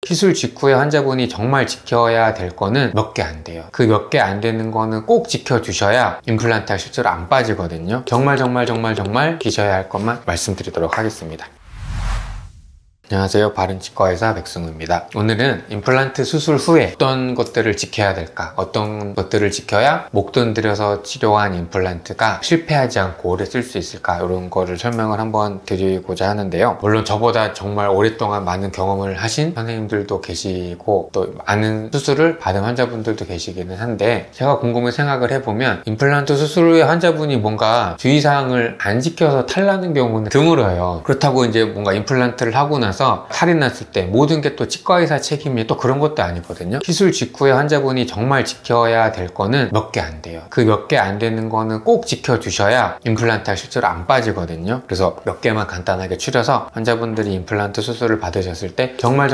시술 직후에 환자분이 정말 지켜야 될 거는 몇 개 안 돼요. 그 몇 개 안 되는 거는 꼭 지켜주셔야 임플란트가 실제로 안 빠지거든요. 정말 지셔야 할 것만 말씀드리도록 하겠습니다. 안녕하세요. 바른치과의사 백승우입니다. 오늘은 임플란트 수술 후에 어떤 것들을 지켜야 될까, 어떤 것들을 지켜야 목돈 들여서 치료한 임플란트가 실패하지 않고 오래 쓸 수 있을까, 이런 거를 설명을 한번 드리고자 하는데요. 물론 저보다 정말 오랫동안 많은 경험을 하신 선생님들도 계시고 또 많은 수술을 받은 환자분들도 계시기는 한데, 제가 곰곰이 생각을 해보면 임플란트 수술 후에 환자분이 뭔가 주의사항을 안 지켜서 탈나는 경우는 드물어요. 그렇다고 이제 뭔가 임플란트를 하고 나서 탈이 났을 때 모든 게 또 치과의사 책임이 또 그런 것도 아니거든요. 시술 직후에 환자분이 정말 지켜야 될 거는 몇 개 안 돼요. 그 몇 개 안 되는 거는 꼭 지켜주셔야 임플란트가 실제로 안 빠지거든요. 그래서 몇 개만 간단하게 추려서 환자분들이 임플란트 수술을 받으셨을 때 정말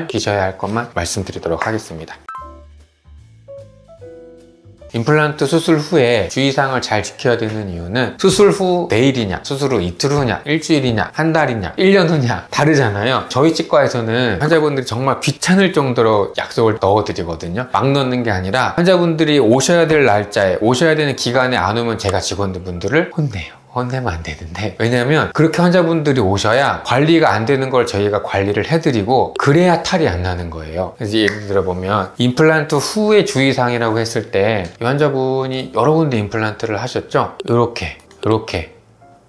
지셔야 할 것만 말씀드리도록 하겠습니다. 임플란트 수술 후에 주의사항을 잘 지켜야 되는 이유는 수술 후 내일이냐, 수술 후 이틀 후냐, 일주일이냐, 한 달이냐, 1년 후냐 다르잖아요. 저희 치과에서는 환자분들이 정말 귀찮을 정도로 약속을 넣어드리거든요. 막 넣는 게 아니라 환자분들이 오셔야 될 날짜에, 오셔야 되는 기간에 안 오면 제가 직원분들을 혼내요. 혼내면 안 되는데, 왜냐면 그렇게 환자분들이 오셔야 관리가 안 되는 걸 저희가 관리를 해드리고 그래야 탈이 안 나는 거예요. 그래서 예를 들어보면 임플란트 후의 주의사항이라고 했을 때 이 환자분이 여러 군데 임플란트를 하셨죠. 이렇게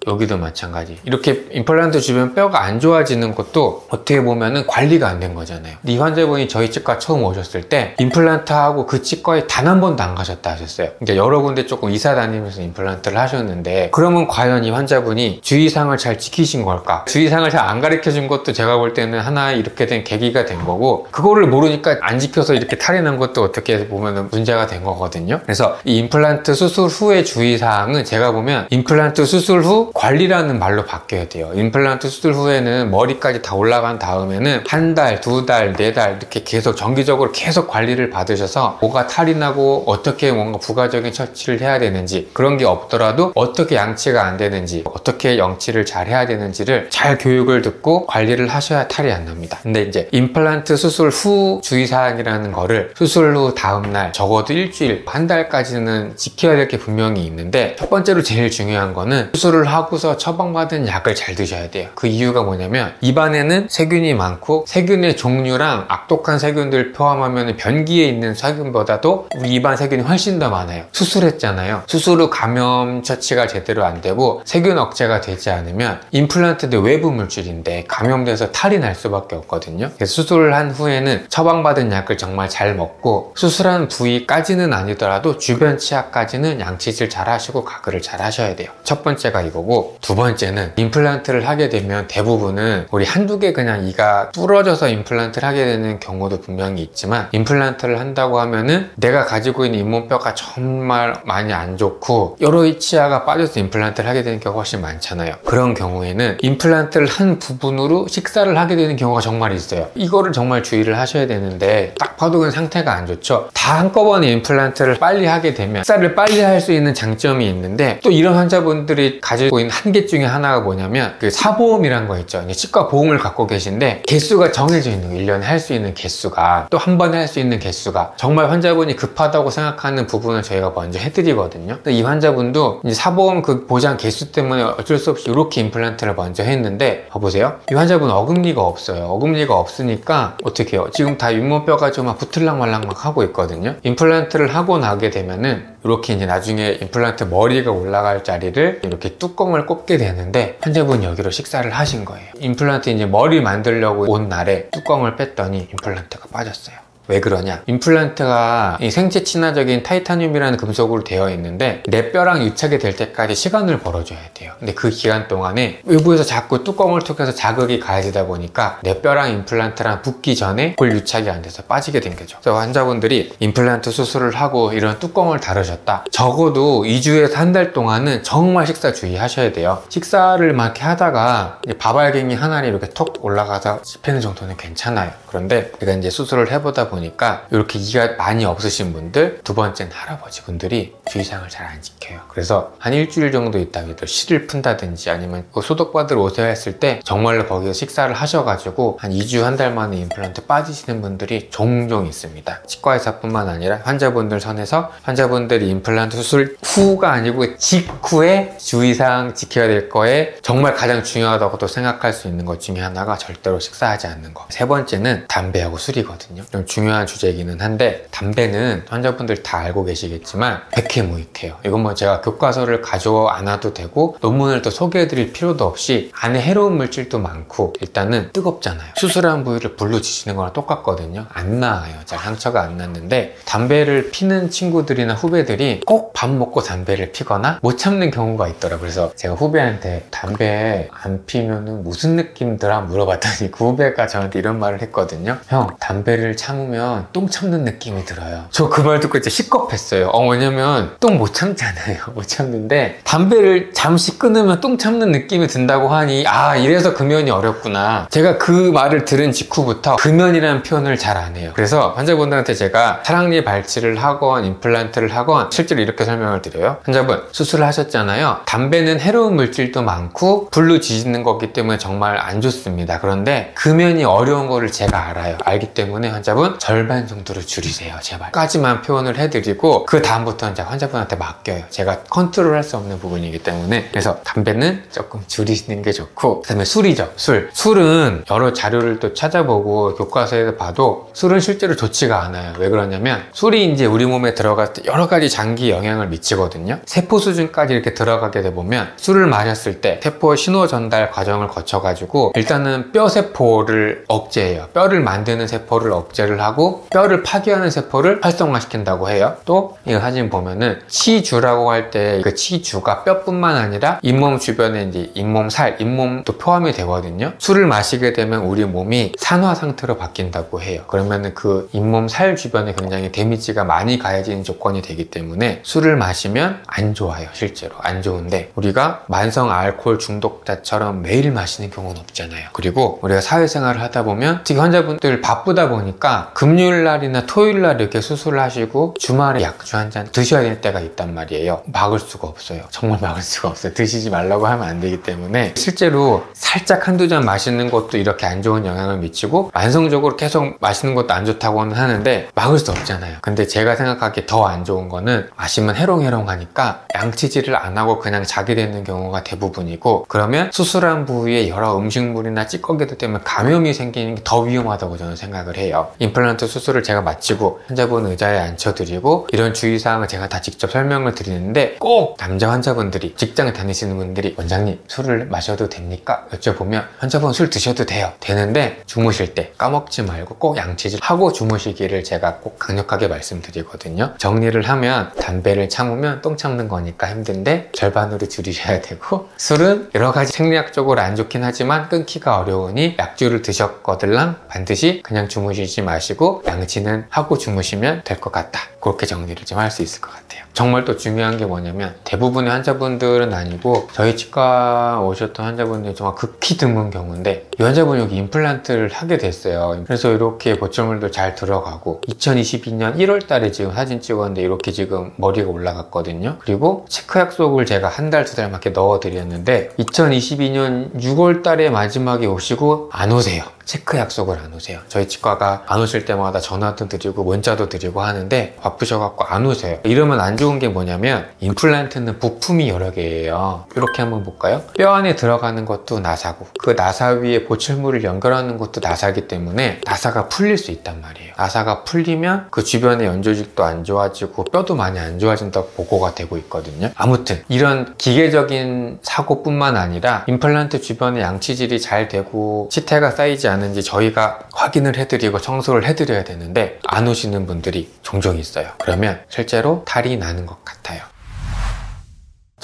여기도 마찬가지. 이렇게 임플란트 주변 뼈가 안 좋아지는 것도 어떻게 보면은 관리가 안 된 거잖아요. 이 환자분이 저희 치과 처음 오셨을 때 임플란트하고 그 치과에 단 한 번도 안 가셨다 하셨어요. 그러니까 여러 군데 조금 이사 다니면서 임플란트를 하셨는데, 그러면 과연 이 환자분이 주의사항을 잘 지키신 걸까? 주의사항을 잘 안 가르쳐 준 것도 제가 볼 때는 하나의 이렇게 된 계기가 된 거고, 그거를 모르니까 안 지켜서 이렇게 탈이 난 것도 어떻게 보면은 문제가 된 거거든요. 그래서 이 임플란트 수술 후의 주의사항은 제가 보면 임플란트 수술 후 관리라는 말로 바뀌어야 돼요. 임플란트 수술 후에는 머리까지 다 올라간 다음에는 한 달, 두 달, 네 달 이렇게 계속 정기적으로 계속 관리를 받으셔서 뭐가 탈이 나고 어떻게 뭔가 부가적인 처치를 해야 되는지, 그런 게 없더라도 어떻게 양치가 안 되는지, 어떻게 영치를 잘 해야 되는지를 잘 교육을 듣고 관리를 하셔야 탈이 안 납니다. 근데 이제 임플란트 수술 후 주의사항이라는 거를 수술 후 다음날 적어도 일주일, 한 달까지는 지켜야 될 게 분명히 있는데, 첫 번째로 제일 중요한 거는 수술을 하고서 처방받은 약을 잘 드셔야 돼요. 그 이유가 뭐냐면, 입안에는 세균이 많고 세균의 종류랑 악독한 세균들 포함하면 변기에 있는 세균보다도 우리 입안 세균이 훨씬 더 많아요. 수술했잖아요. 수술 후 감염 처치가 제대로 안 되고 세균 억제가 되지 않으면 임플란트도 외부 물질인데 감염돼서 탈이 날 수밖에 없거든요. 그래서 수술을 한 후에는 처방받은 약을 정말 잘 먹고, 수술한 부위까지는 아니더라도 주변 치아까지는 양치질 잘 하시고 가글을 잘 하셔야 돼요. 첫 번째가 이거고, 두 번째는 임플란트를 하게 되면 대부분은 우리 한두 개 그냥 이가 부러져서 임플란트를 하게 되는 경우도 분명히 있지만, 임플란트를 한다고 하면은 내가 가지고 있는 잇몸뼈가 정말 많이 안 좋고 여러 치아가 빠져서 임플란트를 하게 되는 경우가 훨씬 많잖아요. 그런 경우에는 임플란트를 한 부분으로 식사를 하게 되는 경우가 정말 있어요. 이거를 정말 주의를 하셔야 되는데, 딱 봐도 그냥 상태가 안 좋죠. 다 한꺼번에 임플란트를 빨리 하게 되면 식사를 빨리 할 수 있는 장점이 있는데, 또 이런 환자분들이 가지고 있는 한계 중에 하나가 뭐냐면 그 사보험이란 거 있죠. 치과 보험을 갖고 계신데 개수가 정해져 있는 거예요. 1년에 할 수 있는 개수가, 또 한 번에 할 수 있는 개수가. 정말 환자분이 급하다고 생각하는 부분을 저희가 먼저 해드리거든요. 근데 이 환자분도 이제 사보험 그 보장 개수 때문에 어쩔 수 없이 이렇게 임플란트를 먼저 했는데, 봐보세요. 이 환자분 어금니가 없어요. 어금니가 없으니까 어떻게 해요? 지금 다 잇몸뼈가 좀 막 붙을락 말락 막 하고 있거든요. 임플란트를 하고 나게 되면은 이렇게 이제 나중에 임플란트 머리가 올라갈 자리를 이렇게 뚜껑을 꼽게 되는데, 환자분이 여기로 식사를 하신 거예요. 임플란트 이제 머리 만들려고 온 날에 뚜껑을 뺐더니 임플란트가 빠졌어요. 왜 그러냐? 임플란트가 이 생체 친화적인 타이타늄이라는 금속으로 되어 있는데 내 뼈랑 유착이 될 때까지 시간을 벌어줘야 돼요. 근데 그 기간 동안에 외부에서 자꾸 뚜껑을 통해서 자극이 가해지다 보니까 내 뼈랑 임플란트랑 붙기 전에 볼 유착이 안 돼서 빠지게 된 거죠. 그래서 환자분들이 임플란트 수술을 하고 이런 뚜껑을 다루셨다, 적어도 2주에서 한 달 동안은 정말 식사 주의하셔야 돼요. 식사를 막 이렇게 하다가 밥알갱이 하나를 이렇게 톡 올라가서 씹히는 정도는 괜찮아요. 그런데 제가 이제 수술을 해보다 보니까 보니까 이렇게 이가 많이 없으신 분들, 두 번째는 할아버지 분들이 주의사항을 잘 안 지켜요. 그래서 한 일주일 정도 있다가 실을 푼다든지 아니면 소독받으러 오세요 했을 때 정말로 거기서 식사를 하셔가지고 한 2주, 한 달 만에 임플란트 빠지시는 분들이 종종 있습니다. 치과의사뿐만 아니라 환자분들 선에서 환자분들이 임플란트 수술 후가 아니고 직후에 주의사항 지켜야 될 거에 정말 가장 중요하다고 생각할 수 있는 것 중에 하나가 절대로 식사하지 않는 거. 세 번째는 담배하고 술이거든요. 좀 중요한 주제이기는 한데, 담배는 환자분들 다 알고 계시겠지만 백해무익해요. 이건 뭐 제가 교과서를 가져와 안 와도 되고 논문을 또 소개해 드릴 필요도 없이 안에 해로운 물질도 많고, 일단은 뜨겁잖아요. 수술한 부위를 불로 지지는 거랑 똑같거든요. 안 나아요. 잘 상처가 안 났는데, 담배를 피는 친구들이나 후배들이 꼭 밥 먹고 담배를 피거나 못 참는 경우가 있더라고요. 그래서 제가 후배한테 담배 안 피면은 무슨 느낌들아 물어봤더니 그 후배가 저한테 이런 말을 했거든요. 형, 담배를 참으면 똥 참는 느낌이 들어요. 저 그 말 듣고 진짜 시겁했어요. 왜냐면 똥 못 참잖아요. 못 참는데 담배를 잠시 끊으면 똥 참는 느낌이 든다고 하니, 이래서 금연이 어렵구나. 제가 그 말을 들은 직후부터 금연이라는 표현을 잘 안 해요. 그래서 환자분들한테 제가 사랑니 발치를 하건 임플란트를 하건 실제로 이렇게 설명을 드려요. 환자분, 수술을 하셨잖아요. 담배는 해로운 물질도 많고 불로 지지는 거기 때문에 정말 안 좋습니다. 그런데 금연이 어려운 거를 제가 알아요. 알기 때문에 환자분 절반 정도로 줄이세요. 제발. 까지만 표현을 해드리고 그 다음부터는 이제 환자분한테 맡겨요. 제가 컨트롤할 수 없는 부분이기 때문에. 그래서 담배는 조금 줄이시는 게 좋고, 그 다음에 술이죠. 술은 여러 자료를 또 찾아보고 교과서에서 봐도 술은 실제로 좋지가 않아요. 왜 그러냐면 술이 이제 우리 몸에 들어갈 때 여러 가지 장기에 영향을 미치거든요. 세포 수준까지 이렇게 들어가게 돼 보면 술을 마셨을 때 세포의 신호 전달 과정을 거쳐가지고 일단은 뼈 세포를 억제해요. 뼈를 만드는 세포를 억제를 하고 뼈를 파괴하는 세포를 활성화시킨다고 해요. 또 이 사진 보면은 치주라고 할 때 그 치주가 뼈뿐만 아니라 잇몸 주변에 이제 잇몸 살, 잇몸도 포함이 되거든요. 술을 마시게 되면 우리 몸이 산화 상태로 바뀐다고 해요. 그러면은 그 잇몸 살 주변에 굉장히 데미지가 많이 가해지는 조건이 되기 때문에 술을 마시면 안 좋아요. 실제로 안 좋은데, 우리가 만성 알코올 중독자처럼 매일 마시는 경우는 없잖아요. 그리고 우리가 사회생활을 하다 보면 특히 환자분들 바쁘다 보니까 금요일날이나 토요일날 이렇게 수술을 하시고 주말에 약주 한 잔 드셔야 될 때가 있단 말이에요. 막을 수가 없어요. 정말 막을 수가 없어요. 드시지 말라고 하면 안 되기 때문에 실제로 살짝 한두 잔 마시는 것도 이렇게 안 좋은 영향을 미치고 만성적으로 계속 마시는 것도 안 좋다고는 하는데 막을 수 없잖아요. 근데 제가 생각하기에 더 안 좋은 거는 마시면 해롱해롱하니까 양치질을 안 하고 그냥 자게 되는 경우가 대부분이고, 그러면 수술한 부위에 여러 음식물이나 찌꺼기들 때문에 감염이 생기는 게 더 위험하다고 저는 생각을 해요. 임플란트 수술을 제가 마치고 환자분 의자에 앉혀드리고 이런 주의사항을 제가 다 직접 설명을 드리는데, 꼭 남자 환자분들이 직장에 다니시는 분들이 원장님 술을 마셔도 됩니까? 여쭤보면 환자분 술 드셔도 돼요. 되는데 주무실 때 까먹지 말고 꼭 양치질 하고 주무시기를 제가 꼭 강력하게 말씀드리거든요. 정리를 하면 담배를 참으면 똥 참는 거니까 힘든데 절반으로 줄이셔야 되고, 술은 여러 가지 생리학적으로 안 좋긴 하지만 끊기가 어려우니 약주를 드셨거들랑 반드시 그냥 주무시지 마시고 양치는 하고 주무시면 될 것 같다. 그렇게 정리를 좀 할 수 있을 것 같아요. 정말 또 중요한 게 뭐냐면, 대부분의 환자분들은 아니고 저희 치과 오셨던 환자분들이 정말 극히 드문 경우인데, 이 환자분이 여기 임플란트를 하게 됐어요. 그래서 이렇게 보철물도 잘 들어가고 2022년 1월 달에 지금 사진 찍었는데 이렇게 지금 머리가 올라갔거든요. 그리고 체크 약속을 제가 한 달, 두 달밖에 넣어드렸는데 2022년 6월 달에 마지막에 오시고 안 오세요. 체크 약속을 안 오세요. 저희 치과가 안 오실 때마다 전화도 드리고 문자도 드리고 하는데 바쁘셔갖고 안 오세요. 이러면 안 좋은 게 뭐냐면, 임플란트는 부품이 여러 개예요. 이렇게 한번 볼까요? 뼈 안에 들어가는 것도 나사고 그 나사 위에 보철물을 연결하는 것도 나사기 때문에 나사가 풀릴 수 있단 말이에요. 나사가 풀리면 그 주변의 연조직도 안 좋아지고 뼈도 많이 안 좋아진다고 보고가 되고 있거든요. 아무튼 이런 기계적인 사고뿐만 아니라 임플란트 주변에 양치질이 잘 되고 치태가 쌓이지 않은지 저희가 확인을 해드리고 청소를 해드려야 되는데 안 오시는 분들이 종종 있어요. 그러면 실제로 탈이 나는 것 같아요.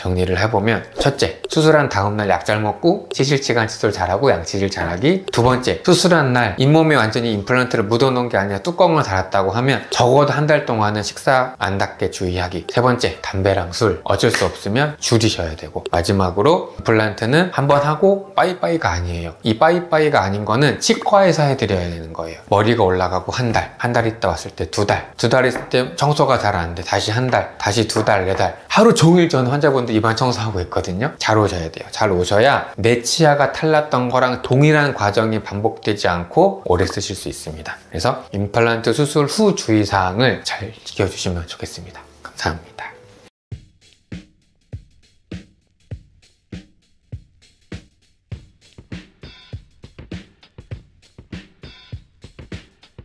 정리를 해보면, 첫째, 수술한 다음날 약 잘 먹고 치실치간 칫솔 잘하고 양치질 잘하기. 두 번째, 수술한 날 잇몸에 완전히 임플란트를 묻어놓은 게 아니라 뚜껑을 달았다고 하면 적어도 한 달 동안은 식사 안 닿게 주의하기. 세 번째, 담배랑 술 어쩔 수 없으면 줄이셔야 되고. 마지막으로 임플란트는 한 번 하고 빠이빠이가 아니에요. 이 빠이빠이가 아닌 거는 치과에서 해드려야 되는 거예요. 머리가 올라가고 한 달 있다 왔을 때 두 달 있을 때 청소가 잘 안 돼, 다시 한 달, 다시 두 달, 네 달, 하루 종일 전 환자분들 입안 청소하고 있거든요. 잘 오셔야 돼요. 잘 오셔야 내 치아가 탈났던 거랑 동일한 과정이 반복되지 않고 오래 쓰실 수 있습니다. 그래서 임플란트 수술 후 주의사항을 잘 지켜주시면 좋겠습니다. 감사합니다.